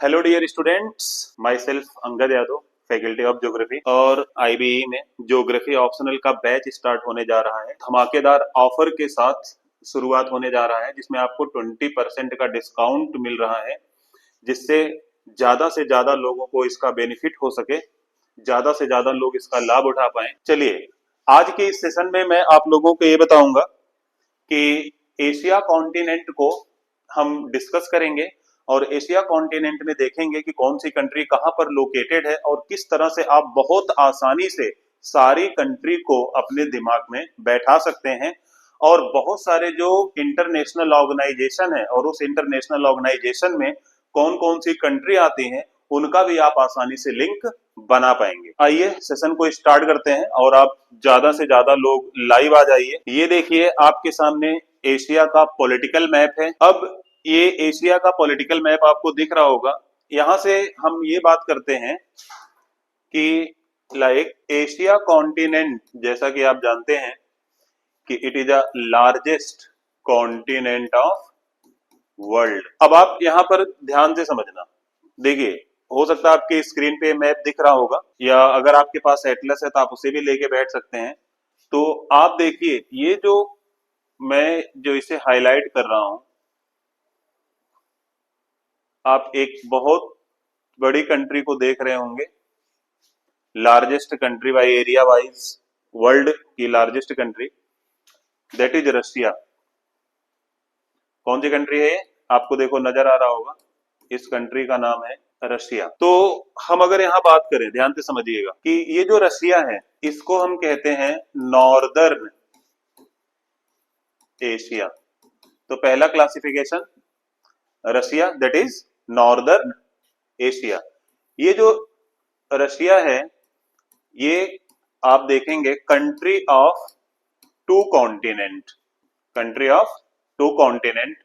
Hello dear students, myself Angad Yadav, faculty of geography. और IBE में geography optional का batch start होने जा रहा है। धमाकेदार ऑफर के साथ शुरुआत होने जा रहा है, जिसमें आपको 20% का डिस्काउंट मिल रहा है, जिससे ज्यादा से ज्यादा लोगों को इसका बेनिफिट हो सके, ज्यादा से ज्यादा लोग इसका लाभ उठा पाए। चलिए, आज के इस सेशन में मैं आप लोगों को ये बताऊंगा कि एशिया कॉन्टिनेंट को हम डिस्कस करेंगे और एशिया कॉन्टिनेंट में देखेंगे कि कौन सी कंट्री कहां पर लोकेटेड है और किस तरह से आप बहुत आसानी से सारी कंट्री को अपने दिमाग में बैठा सकते हैं। और बहुत सारे जो इंटरनेशनल ऑर्गेनाइजेशन है और उस इंटरनेशनल ऑर्गेनाइजेशन में कौन कौन सी कंट्री आती हैं, उनका भी आप आसानी से लिंक बना पाएंगे। आइए सेशन को स्टार्ट करते हैं और आप ज्यादा से ज्यादा लोग लाइव आ जाइए। ये देखिए आपके सामने एशिया का पॉलिटिकल मैप है। अब ये एशिया का पॉलिटिकल मैप आपको दिख रहा होगा। यहां से हम ये बात करते हैं कि लाइक एशिया कॉन्टिनेंट, जैसा कि आप जानते हैं कि it is a largest continent of world. अब आप यहां पर ध्यान से समझना। देखिए, हो सकता है आपके स्क्रीन पे मैप दिख रहा होगा, या अगर आपके पास एटलस है तो आप उसे भी लेके बैठ सकते हैं। तो आप देखिए, ये जो मैं जो इसे हाईलाइट कर रहा हूं, आप एक बहुत बड़ी कंट्री को देख रहे होंगे, largest country by area wise, world की largest country, that is Russia. कौन सी कंट्री है ये? आपको देखो नजर आ रहा होगा, इस कंट्री का नाम है रशिया। तो हम अगर यहाँ बात करें, ध्यान से समझिएगा कि ये जो रशिया है, इसको हम कहते हैं नॉर्दर्न एशिया। तो पहला classification Russia, that is northern Asia. ये जो रशिया है, ये आप देखेंगे country of two continent, country of two continent.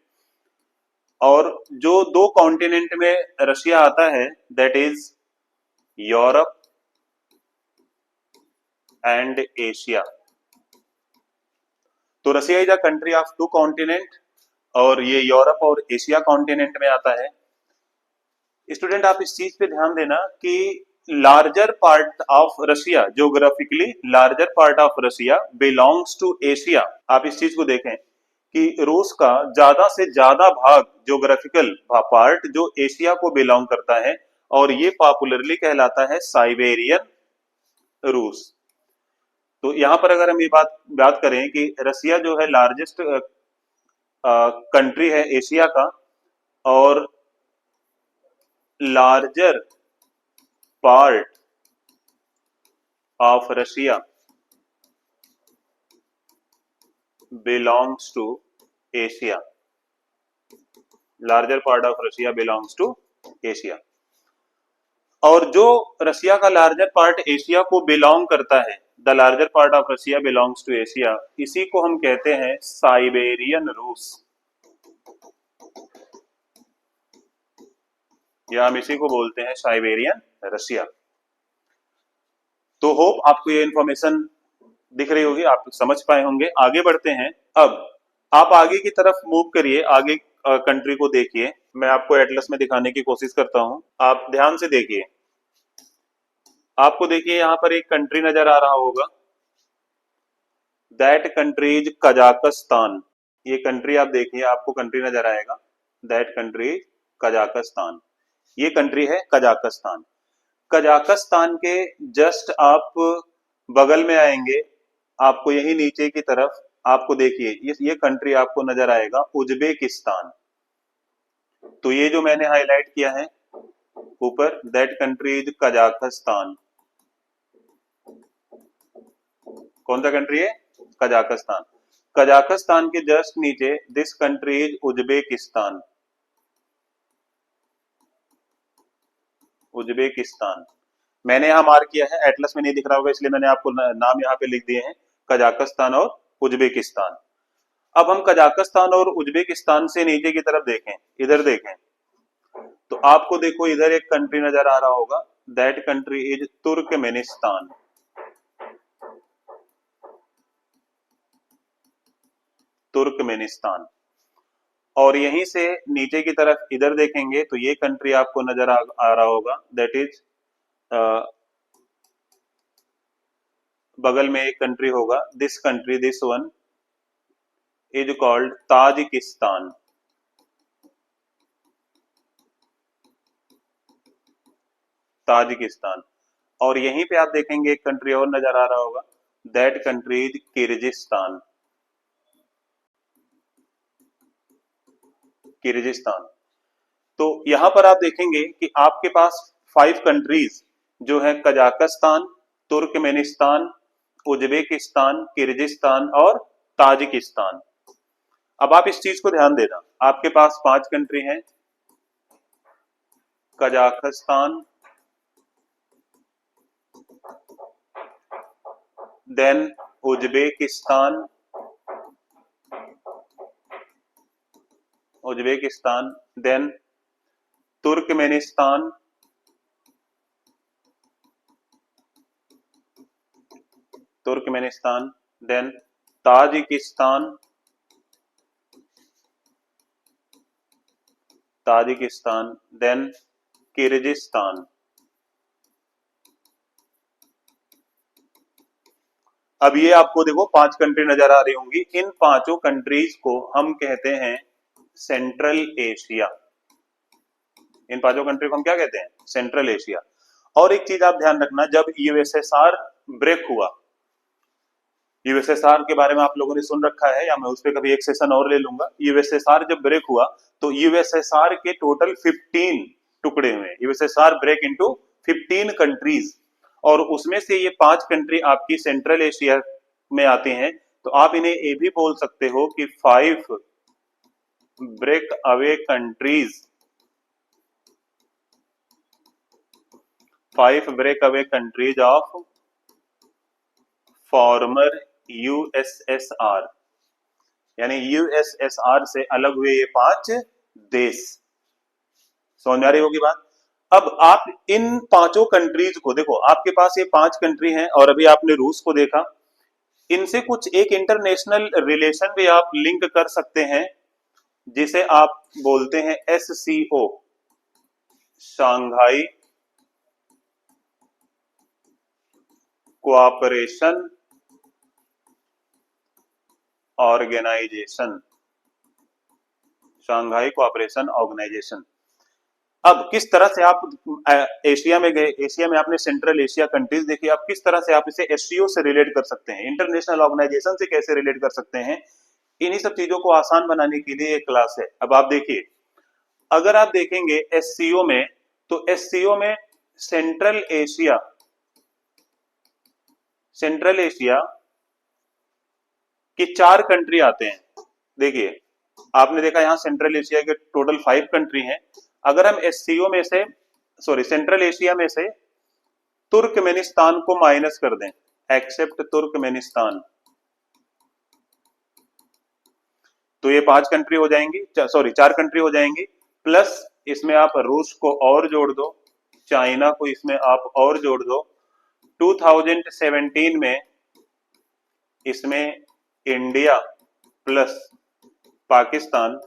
और जो दो कॉन्टिनेंट में रशिया आता है, that is Europe and Asia. तो Russia is a country of two continent और ये यूरोप और एशिया कॉन्टिनेंट में आता है। स्टूडेंट, आप इस चीज पे ध्यान देना कि larger part of Russia, geographically larger part of Russia belongs to Asia. आप इस चीज को देखें कि रूस का ज्यादा से ज्यादा भाग, ज्योग्राफिकल पार्ट, जो एशिया को बिलोंग करता है, और ये पॉपुलरली कहलाता है साइबेरियन रूस। तो यहां पर अगर हम ये बात करें कि रशिया जो है लार्जेस्ट कंट्री है एशिया का, और larger part of Russia belongs to Asia, larger part of Russia belongs to Asia. और जो रशिया का लार्जर पार्ट एशिया को बिलोंग करता है, the larger part of Russia belongs to Asia, इसी को हम कहते हैं साइबेरियन रूस, या हम इसी को बोलते हैं साइबेरियन रशिया। तो होप आपको ये इंफॉर्मेशन दिख रही होगी, आप समझ पाए होंगे। आगे बढ़ते हैं। अब आप आगे की तरफ मूव करिए, आगे कंट्री को देखिए। मैं आपको एटलस में दिखाने की कोशिश करता हूं, आप ध्यान से देखिए। आपको देखिए यहाँ पर एक कंट्री नजर आ रहा होगा, दैट कंट्री इज कजाकिस्तान। ये कंट्री आप देखिए, आपको कंट्री नजर आएगा, दैट कंट्री कजाकिस्तान। ये कंट्री है कजाकिस्तान। कजाकिस्तान के जस्ट आप बगल में आएंगे, आपको यही नीचे की तरफ आपको देखिए ये कंट्री आपको नजर आएगा, उज्बेकिस्तान। तो ये जो मैंने हाईलाइट किया है ऊपर, दैट कंट्री इज कजाकिस्तान। कौन सा कंट्री है? कजाकिस्तान। कजाकिस्तान के जस्ट नीचे this country is Uzbekistan, Uzbekistan. मैंने यहाँ मार्क किया है, एटलस में नहीं दिख रहा होगा इसलिए मैंने आपको नाम यहाँ पे लिख दिए हैं, कजाकिस्तान और उज्बेकिस्तान। अब हम कजाकिस्तान और उज्बेकिस्तान से नीचे की तरफ देखें, इधर देखें, तो आपको देखो इधर एक कंट्री नजर आ रहा होगा, that country is Turkmenistan. Turkmenistan. और यहीं से नीचे की तरफ इधर देखेंगे तो ये कंट्री आपको नजर आ रहा होगा, दैट इज बगल में एक कंट्री होगा, this country, this one is called Tajikistan. Tajikistan. और यहीं पे आप देखेंगे एक कंट्री और नजर आ रहा होगा, that country is Kyrgyzstan. Kyrgyzstan. तो यहां पर आप देखेंगे कि आपके पास 5 कंट्रीज जो है, कजाकिस्तान, तुर्कमेनिस्तान, उज्बेकिस्तान, किर्गिस्तान और ताजिकिस्तान। अब आप इस चीज को ध्यान देना, आपके पास 5 कंट्री हैं, Kazakhstan, then Uzbekistan, then Turkmenistan, then Tajikistan, then Kyrgyzstan. अब ये आपको देखो 5 कंट्री नजर आ रही होंगी, इन 5 कंट्रीज को हम कहते हैं सेंट्रल एशिया। इन 5 कंट्री को हम क्या कहते हैं? Central Asia. और एक चीज आप ध्यान रखना, जब यूएसएसआर ब्रेक हुआ, यूएसएसआर के बारे में आप लोगों ने सुन रखा है, या मैं उस पर कभी एक सेशन और ले लूंगा। यूएसएसआर जब ब्रेक हुआ तो यूएसएसआर के टोटल 15 टुकड़े हुए, यूएसएसआर ब्रेक इनटू 15 कंट्रीज, और उसमें से ये 5 कंट्री आपकी सेंट्रल एशिया में आती हैं। तो आप इन्हें ये भी बोल सकते हो कि 5 break away countries, 5 break away countries of former USSR, यानी यूएसएसआर से अलग हुए ये 5 देश। समझ में आ रही होगी बात। अब आप इन 5 कंट्रीज को देखो, आपके पास ये 5 कंट्री हैं, और अभी आपने रूस को देखा, इनसे कुछ एक इंटरनेशनल रिलेशन भी आप लिंक कर सकते हैं, जिसे आप बोलते हैं SCO, Shanghai Cooperation Organisation, Shanghai Cooperation Organisation. अब किस तरह से आप एशिया में गए, एशिया में आपने सेंट्रल एशिया कंट्रीज देखी, अब किस तरह से आप इसे एससीओ से रिलेट कर सकते हैं, इंटरनेशनल ऑर्गेनाइजेशन से कैसे रिलेट कर सकते हैं, इन्हीं सब चीजों को आसान बनाने के लिए एक क्लास है। अब आप देखिए, अगर आप देखेंगे एससीओ में, तो एससीओ में सेंट्रल एशिया, सेंट्रल एशिया की 4 कंट्री आते हैं। देखिए, आपने देखा यहां सेंट्रल एशिया के टोटल 5 कंट्री हैं। अगर हम एससीओ में से, सॉरी, सेंट्रल एशिया में से तुर्कमेनिस्तान को माइनस कर दें, एक्सेप्ट तुर्कमेनिस्तान, तो ये 5 कंट्री हो जाएंगी, सॉरी 4 कंट्री हो जाएंगी। प्लस इसमें आप रूस को और जोड़ दो, चाइना को इसमें आप और जोड़ दो। 2017 में इसमें इंडिया प्लस पाकिस्तान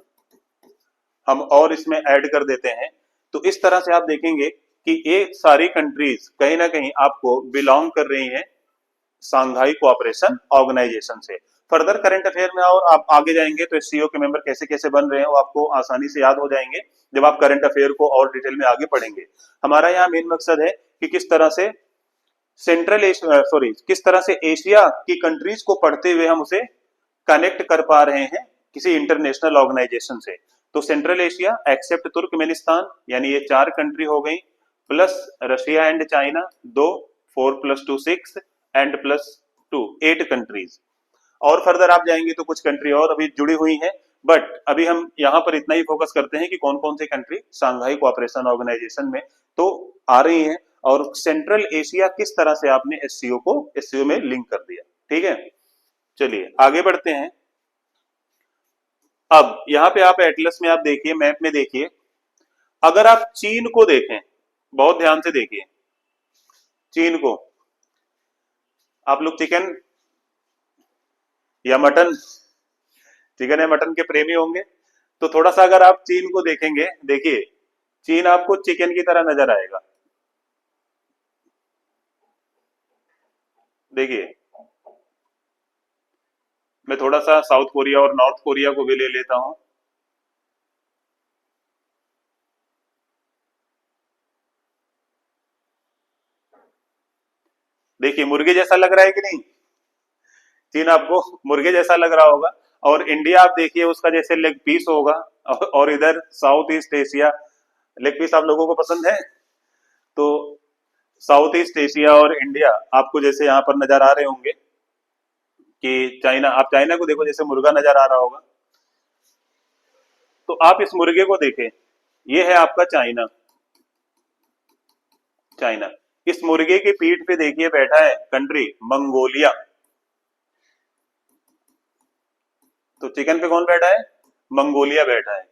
हम और इसमें ऐड कर देते हैं। तो इस तरह से आप देखेंगे कि ये सारी कंट्रीज कहीं ना कहीं आपको बिलोंग कर रही हैं शांघाई कोऑपरेशन ऑर्गेनाइजेशन से। फर्दर करंट अफेयर में और आप आगे जाएंगे तो एससीओ के मेंबर कैसे कैसे बन रहे हैं वो आपको आसानी से याद हो जाएंगे जब आप करंट अफेयर को और डिटेल में आगे पढ़ेंगे। हमारा यहाँ मेन मकसद है कि किस तरह से सेंट्रल एशिया, सॉरी, किस तरह से एशिया की कंट्रीज को पढ़ते हुए हम उसे कनेक्ट कर पा रहे हैं किसी इंटरनेशनल ऑर्गेनाइजेशन से। तो सेंट्रल एशिया एक्सेप्ट तुर्कमेनिस्तान, यानी ये 4 कंट्री हो गई, plus Russia and China 2, 4 + 2 6 and plus 2 8 countries. और फर्दर आप जाएंगे तो कुछ कंट्री और अभी जुड़ी हुई हैं, बट अभी हम यहाँ पर इतना ही फोकस करते हैं कि कौन कौन से कंट्री शांघाई कोऑपरेशन ऑर्गेनाइजेशन में तो आ रही हैं, और सेंट्रल एशिया किस तरह से आपने एससीओ में लिंक कर दिया। ठीक है, चलिए आगे बढ़ते हैं। अब यहाँ पे आप एटलस में आप देखिए, मैप में देखिए, अगर आप चीन को देखें, बहुत ध्यान से देखिए चीन को, आप लोग चिकन या मटन, चिकन या मटन के प्रेमी होंगे, तो थोड़ा सा अगर आप चीन को देखेंगे, देखिए चीन आपको चिकन की तरह नजर आएगा। देखिए मैं थोड़ा सा साउथ कोरिया और नॉर्थ कोरिया को भी ले लेता हूं। देखिए मुर्गे जैसा लग रहा है कि नहीं? चीन आपको मुर्गे जैसा लग रहा होगा। और इंडिया आप देखिए उसका जैसे लेग पीस होगा। और इधर south east Asia, leg piece आप लोगों को पसंद है? तो साउथ ईस्ट एशिया और इंडिया आपको जैसे यहाँ पर नजर आ रहे होंगे कि चाइना, आप चाइना को देखो जैसे मुर्गा नजर आ रहा होगा। तो आप इस मुर्गे को देखें, ये है आपका चाइना। चाइना, इस मुर्गे की पीठ पे देखिए बैठा है कंट्री मंगोलिया। तो चिकन पे कौन बैठा है? मंगोलिया बैठा है।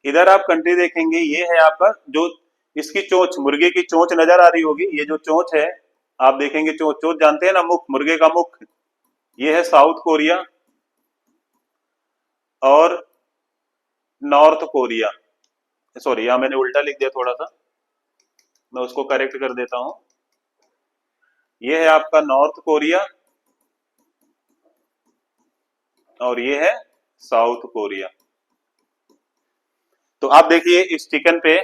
इधर आप कंट्री देखेंगे, ये है आपका जो इसकी चोंच, मुर्गे की चोंच नजर आ रही होगी, ये जो चोंच है आप देखेंगे, चोंच, चोंच जानते हैं ना, मुख, मुर्गे का मुख, ये है साउथ कोरिया और नॉर्थ कोरिया। सॉरी यहाँ मैंने उल्टा लिख दिया थोड़ा सा, मैं उसको करेक्ट कर देता हूं। ये है आपका नॉर्थ कोरिया और ये है साउथ कोरिया। तो आप देखिए इस चिकन पे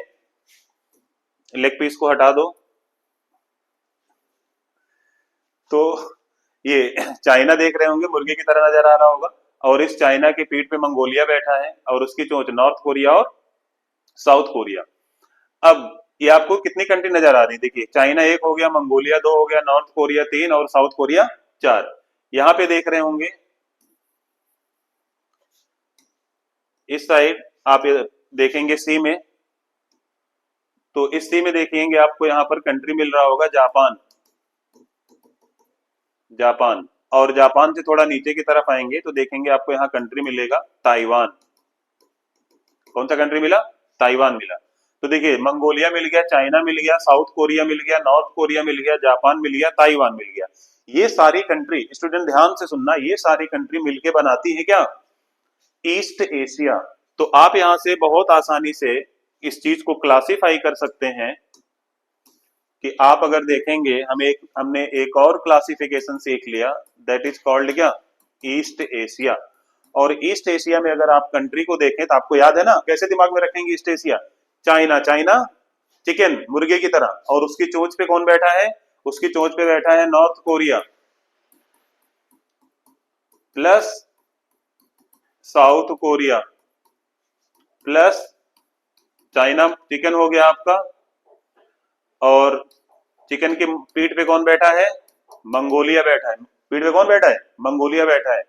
लेग पीस को हटा दो, तो ये चाइना देख रहे होंगे, मुर्गे की तरह नजर आ रहा होगा। और इस चाइना की पीठ पे मंगोलिया बैठा है और उसकी चोंच नॉर्थ कोरिया और साउथ कोरिया। अब ये आपको कितनी कंट्री नजर आ रही है? देखिए चाइना एक हो गया, मंगोलिया दो हो गया, नॉर्थ कोरिया तीन और साउथ कोरिया चार। यहाँ पे देख रहे होंगे इस साइड आप ये देखेंगे सी में, तो इस सी में देखेंगे आपको यहाँ पर कंट्री मिल रहा होगा जापान। जापान, और जापान से थोड़ा नीचे की तरफ आएंगे तो देखेंगे आपको यहाँ कंट्री मिलेगा ताइवान। कौन सा कंट्री मिला? ताइवान मिला। तो देखिए मंगोलिया मिल गया, चाइना मिल गया, साउथ कोरिया मिल गया, नॉर्थ कोरिया मिल गया, जापान मिल गया, ताइवान मिल गया। ये सारी कंट्री, स्टूडेंट ध्यान से सुनना, ये सारी कंट्री मिलके बनाती है क्या? East Asia. तो आप यहां से बहुत आसानी से इस चीज को क्लासिफाई कर सकते हैं कि आप अगर देखेंगे, हमने एक और क्लासिफिकेशन सीख लिया, दैट इज कॉल्ड क्या? East Asia. और ईस्ट एशिया में अगर आप कंट्री को देखें तो आपको याद है ना, कैसे दिमाग में रखेंगे east Asia? China, China chicken मुर्गे की तरह, और उसकी चोंच पे कौन बैठा है? उसकी चोंच पे बैठा है north Korea plus south Korea plus China. Chicken हो गया आपका, और चिकन की पीठ पे कौन बैठा है? मंगोलिया बैठा है। पीठ पे कौन बैठा है? मंगोलिया बैठा है।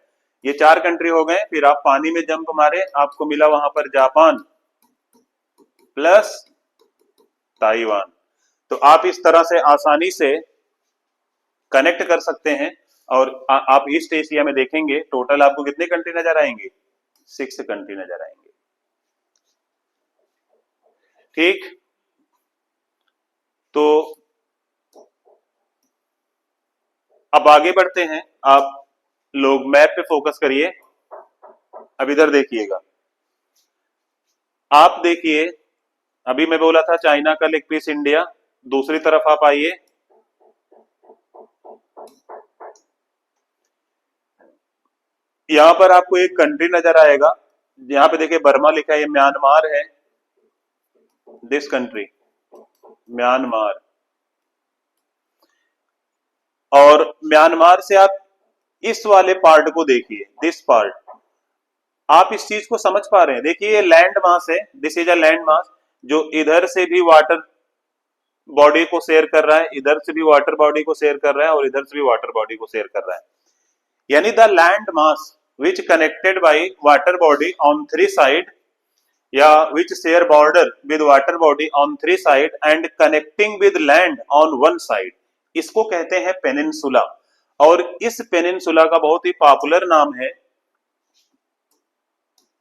ये चार कंट्री हो गए। फिर आप पानी में जंप मारे, आपको मिला वहां पर जापान प्लस ताइवान। तो आप इस तरह से आसानी से कनेक्ट कर सकते हैं। और आप ईस्ट एशिया में देखेंगे टोटल आपको कितने कंट्री नजर आएंगे? 6 कंट्री नजर आएंगे। ठीक, तो अब आगे बढ़ते हैं। आप लोग मैप पे फोकस करिए। अब इधर देखिएगा, आप देखिए अभी मैं बोला था चाइना का लेग पीस इंडिया, दूसरी तरफ आप आइए, यहां पर आपको एक कंट्री नजर आएगा, यहाँ पे देखिए बर्मा लिखा है, ये म्यांमार है। This country Myanmar. और म्यांमार से आप इस वाले पार्ट को देखिए, दिस पार्ट, आप इस चीज को समझ पा रहे हैं? देखिए ये लैंड मास है, this is a land mass, जो इधर से भी वाटर बॉडी को शेयर कर रहा है, इधर से भी वाटर बॉडी को शेयर कर रहा है, और इधर से भी वाटर बॉडी को शेयर कर रहा है। यानी the land mass which connected by water body on three side, या which share border with water body on three side and connecting with land on one side, इसको कहते हैं पेनिनसुला। और इस पेनिनसुला का बहुत ही पॉपुलर नाम है,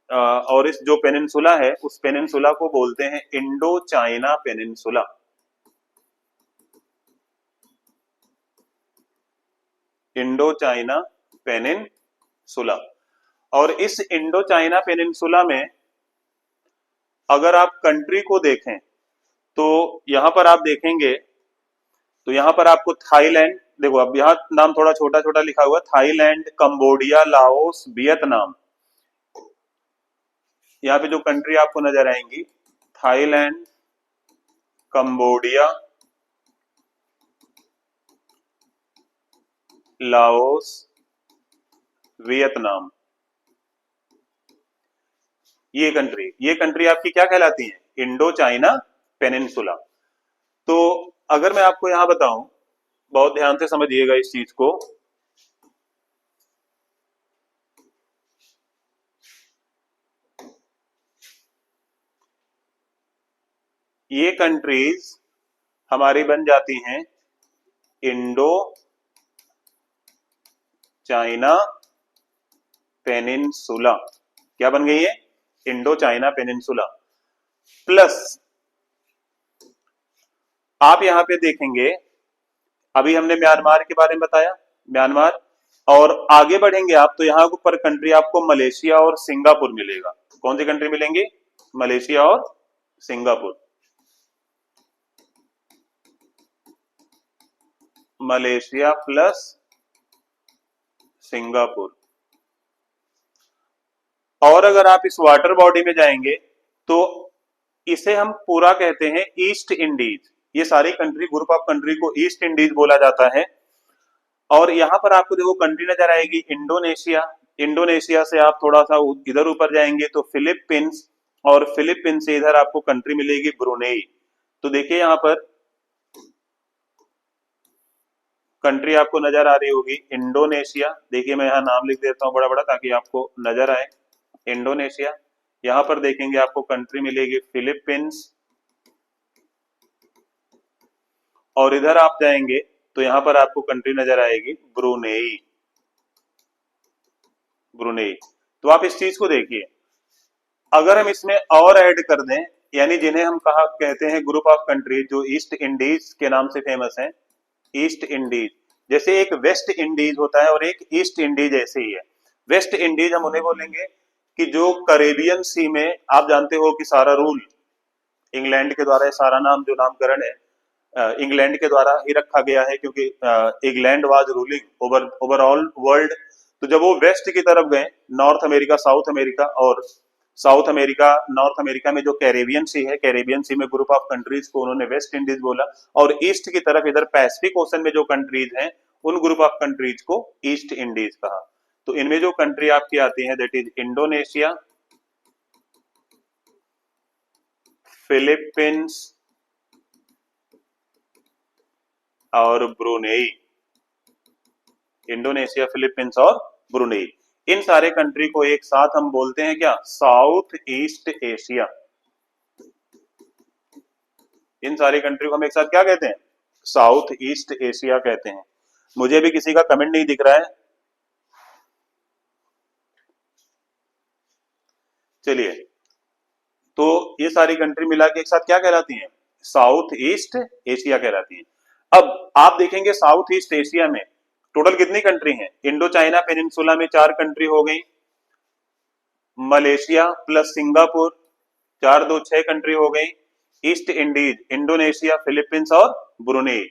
और इस जो पेनिनसुला है उस पेनिनसुला को बोलते हैं Indo China peninsula. Indo China peninsula. और इस इंडो चाइना पेनिनसुला में अगर आप कंट्री को देखें तो यहां पर आप देखेंगे तो यहां पर आपको थाईलैंड, देखो अब यहाँ नाम थोड़ा छोटा छोटा लिखा हुआ है, थाईलैंड, कंबोडिया, लाओस, वियतनाम। यहाँ पे जो कंट्री आपको नजर आएंगी, थाईलैंड, कंबोडिया, लाओस, वियतनाम, ये कंट्री आपकी क्या कहलाती है? Indo China peninsula. तो अगर मैं आपको यहां बताऊं, बहुत ध्यान से समझिएगा इस चीज को, ये कंट्रीज हमारी बन जाती हैं इंडो चाइना पेनिनसुला। क्या बन गई है? Indo China peninsula. प्लस आप यहां पे देखेंगे, अभी हमने म्यांमार के बारे में बताया, म्यांमार, और आगे बढ़ेंगे आप तो यहां पर कंट्री आपको मलेशिया और सिंगापुर मिलेगा। कौन सी कंट्री मिलेंगी? मलेशिया और सिंगापुर। Malaysia plus Singapore. और अगर आप इस वाटर बॉडी में जाएंगे तो इसे हम पूरा कहते हैं ईस्ट इंडीज। ये सारी कंट्री, ग्रुप ऑफ कंट्री को ईस्ट इंडीज बोला जाता है। और यहां पर आपको देखो कंट्री नजर आएगी इंडोनेशिया। इंडोनेशिया से आप थोड़ा सा इधर ऊपर जाएंगे तो फिलीपींस, और फिलीपींस से इधर आपको कंट्री मिलेगी ब्रुनेई। तो देखिए यहां पर कंट्री आपको नजर आ रही होगी इंडोनेशिया। देखिए मैं यहाँ नाम लिख देता हूँ बड़ा बड़ा ताकि आपको नजर आए। इंडोनेशिया, यहां पर देखेंगे आपको कंट्री मिलेगी फिलीपींस, और इधर आप जाएंगे तो यहां पर आपको कंट्री नजर आएगी ब्रुनेई। ब्रुनेई। तो आप इस चीज को देखिए, अगर हम इसमें और ऐड कर दें, यानी जिन्हें हम कहा कहते हैं ग्रुप ऑफ कंट्री जो ईस्ट इंडीज के नाम से फेमस हैं, ईस्ट इंडीज, जैसे एक वेस्ट इंडीज होता है और एक ईस्ट इंडीज ऐसे ही है। वेस्ट इंडीज हम उन्हें बोलेंगे कि जो करेबियन सी में, आप जानते हो कि सारा रूल इंग्लैंड के द्वारा, सारा नाम जो नामकरण है इंग्लैंड के द्वारा ही रखा गया है, क्योंकि England was ruling overall world. तो जब वो वेस्ट की तरफ गए, नॉर्थ अमेरिका, साउथ अमेरिका, और साउथ अमेरिका, नॉर्थ अमेरिका में जो कैरेबियन सी है, कैरेबियन सी में ग्रुप ऑफ कंट्रीज को उन्होंने वेस्ट इंडीज बोला, और ईस्ट की तरफ इधर पैसिफिक ओशन में जो कंट्रीज हैं उन ग्रुप ऑफ कंट्रीज को ईस्ट इंडीज कहा। तो इनमें जो कंट्री आपकी आती है दैट इज इंडोनेशिया, फिलीपींस और ब्रुनेई। इंडोनेशिया, फिलीपींस और ब्रुनेई, इन सारे कंट्री को एक साथ हम बोलते हैं क्या? South east Asia. इन सारी कंट्री को हम एक साथ क्या कहते हैं? साउथ ईस्ट एशिया कहते हैं। मुझे भी किसी का कमेंट नहीं दिख रहा है। चलिए, तो ये सारी कंट्री मिला के एक साथ क्या कहलाती हैं? साउथ ईस्ट एशिया कहलाती हैं। अब आप देखेंगे साउथ ईस्ट एशिया में टोटल कितनी कंट्री हैं? इंडो चाइना पेनिनसुला में 4 कंट्री हो गई, मलेशिया प्लस सिंगापुर, 4 2 6 कंट्री हो गई, ईस्ट इंडीज, इंडोनेशिया, फिलीपींस और ब्रुनेई,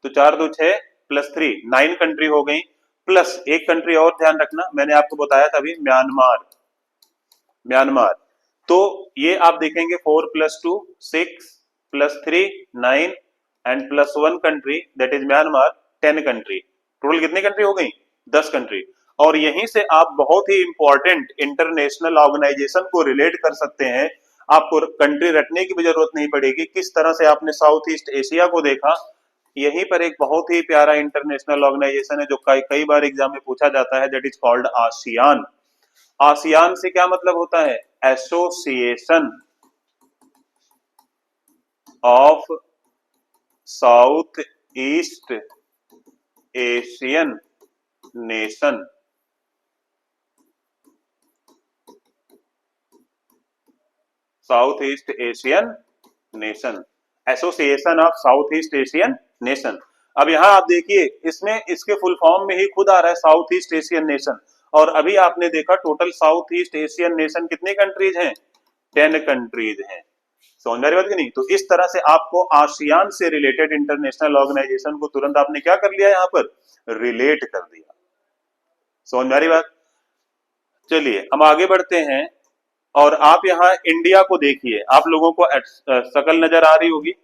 तो 4 2 6 प्लस 3 9 कंट्री हो गई। प्लस एक कंट्री और ध्यान रखना, मैंने आपको बताया था अभी, म्यांमार। म्यांमार, तो ये आप देखेंगे 4 + 2 6 + 3 9 and +1 country that is Myanmar, 10 country. Total कितनी कंट्री हो गई? 10 कंट्री। और यहीं से आप बहुत ही इंपॉर्टेंट इंटरनेशनल ऑर्गेनाइजेशन को रिलेट कर सकते हैं। आपको कंट्री रटने की भी जरूरत नहीं पड़ेगी। किस तरह से आपने साउथ ईस्ट एशिया को देखा, यहीं पर एक बहुत ही प्यारा इंटरनेशनल ऑर्गेनाइजेशन है जो कई बार एग्जाम में पूछा जाता है, that is called ASEAN. ASEAN से क्या मतलब होता है? Association of south east Asian nation. South east Asian nation, association of south east Asian nation. अब यहां आप देखिए, इसमें इसके फुल फॉर्म में ही खुद आ रहा है साउथ ईस्ट एशियन नेशन। और अभी आपने देखा total south east Asian nation कितनी कंट्रीज हैं? 10 कंट्रीज हैं। समझ में आ रही बात कि नहीं? तो इस तरह से आपको आसियान से रिलेटेड इंटरनेशनल ऑर्गेनाइजेशन को तुरंत आपने क्या कर लिया, यहां पर रिलेट कर दिया। समझ में आ रही बात? चलिए हम आगे बढ़ते हैं और आप यहाँ इंडिया को देखिए। आप लोगों को शकल नजर आ रही होगी,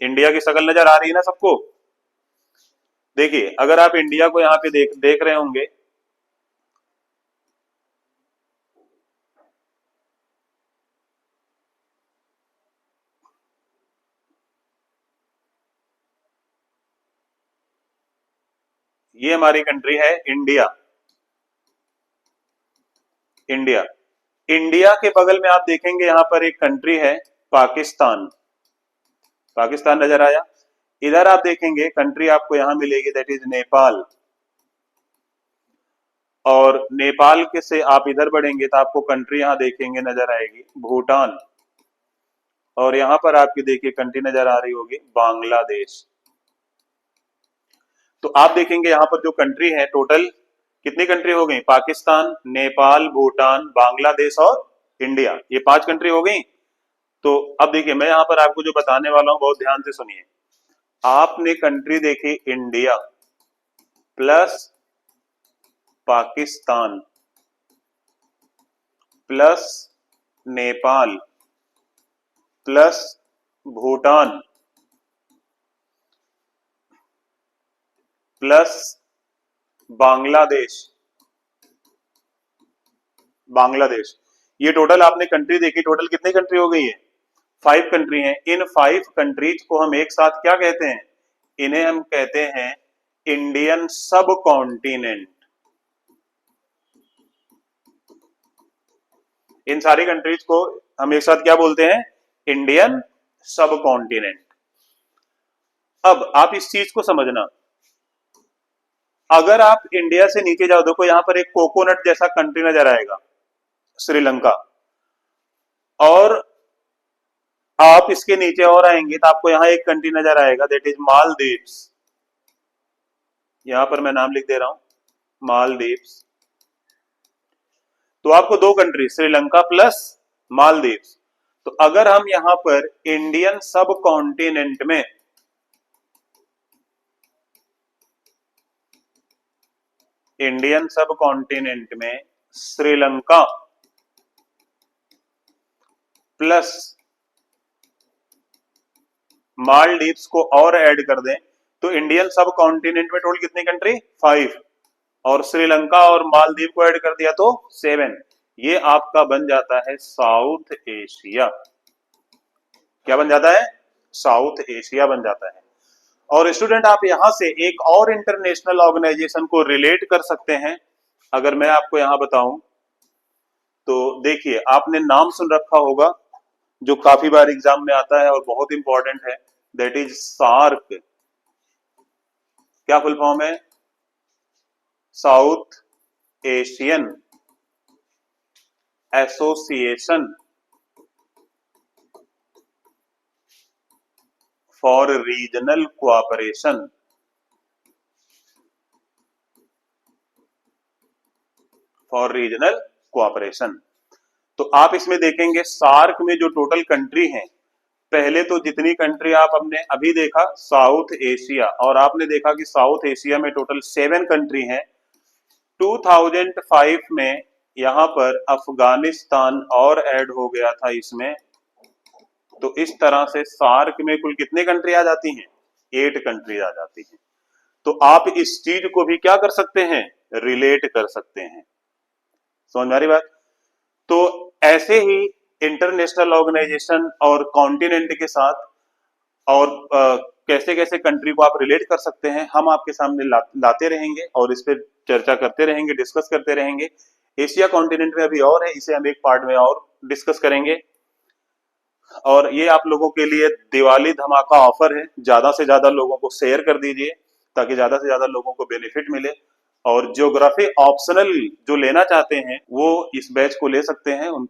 इंडिया की शकल नजर आ रही है ना सबको? देखिए अगर आप इंडिया को यहाँ पे देख रहे होंगे, ये हमारी कंट्री है इंडिया। इंडिया इंडिया के बगल में आप देखेंगे यहाँ पर एक कंट्री है पाकिस्तान। पाकिस्तान नजर आया। इधर आप देखेंगे कंट्री आपको यहां मिलेगी, दैट इज नेपाल। और नेपाल के से आप इधर बढ़ेंगे तो आपको कंट्री यहां देखेंगे नजर आएगी भूटान। और यहां पर आपकी देखिए कंट्री नजर आ रही होगी बांग्लादेश। तो आप देखेंगे यहां पर जो कंट्री है, टोटल कितनी कंट्री हो गई? पाकिस्तान, नेपाल, भूटान, बांग्लादेश और इंडिया, ये 5 कंट्री हो गई। तो अब देखिए मैं यहां पर आपको जो बताने वाला हूं बहुत ध्यान से सुनिए। आपने कंट्री देखी India plus Pakistan plus Nepal plus Bhutan plus Bangladesh. Bangladesh, ये टोटल आपने कंट्री देखी, टोटल कितनी कंट्री हो गई है? 5 कंट्री हैं। इन 5 कंट्रीज को हम एक साथ क्या कहते हैं? इन्हें हम कहते हैं इंडियन सब कॉन्टिनेंट। इन सारी कंट्रीज को हम एक साथ क्या बोलते हैं? इंडियन सब कॉन्टिनेंट। अब आप इस चीज को समझना, अगर आप इंडिया से नीचे जाओ, देखो यहां पर एक कोकोनट जैसा कंट्री नजर आएगा, श्रीलंका। और आप इसके नीचे और आएंगे तो आपको यहां एक कंट्री नजर आएगा, दैट इज मालदीव्स। यहां पर मैं नाम लिख दे रहा हूं मालदीव्स। तो आपको 2 कंट्री, श्रीलंका प्लस मालदीव्स। तो अगर हम यहां पर इंडियन सब कॉन्टिनेंट में श्रीलंका प्लस मालदीव्स को और ऐड कर दें तो इंडियन सब कॉन्टिनेंट में टोटल कितनी कंट्री? 5। और श्रीलंका और मालदीव को ऐड कर दिया तो 7। ये आपका बन जाता है साउथ एशिया। क्या बन जाता है? साउथ एशिया बन जाता है। और स्टूडेंट आप यहां से एक और इंटरनेशनल ऑर्गेनाइजेशन को रिलेट कर सकते हैं। अगर मैं आपको यहां बताऊं तो देखिए, आपने नाम सुन रखा होगा जो काफी बार एग्जाम में आता है और बहुत इंपॉर्टेंट है, दैट इज सार्क। क्या फुल फॉर्म है? South Asian association for regional cooperation. For regional cooperation. तो आप इसमें देखेंगे सार्क में जो टोटल कंट्री हैं, पहले तो जितनी कंट्री आप हमने अभी देखा साउथ एशिया, और आपने देखा कि साउथ एशिया में टोटल 7 कंट्री हैं। 2005 में यहां पर अफगानिस्तान और ऐड हो गया था इसमें। तो इस तरह से सार्क में कुल कितने कंट्री आ जाती हैं? 8 कंट्री आ जाती हैं। तो आप इस चीज को भी क्या कर सकते हैं? रिलेट कर सकते हैं। समझ में आ रही बात? तो ऐसे ही इंटरनेशनल ऑर्गेनाइजेशन और कॉन्टिनेंट के साथ और कैसे कैसे कंट्री को आप रिलेट कर सकते हैं, हम आपके सामने लाते रहेंगे और इस पर चर्चा करते रहेंगे, डिस्कस करते रहेंगे। एशिया कॉन्टिनेंट में अभी और है, इसे हम एक पार्ट में और डिस्कस करेंगे। और ये आप लोगों के लिए दिवाली धमाका ऑफर है, ज्यादा से ज्यादा लोगों को शेयर कर दीजिए ताकि ज्यादा से ज्यादा लोगों को बेनिफिट मिले। और ज्योग्राफी ऑप्शनल जो लेना चाहते हैं वो इस बैच को ले सकते हैं।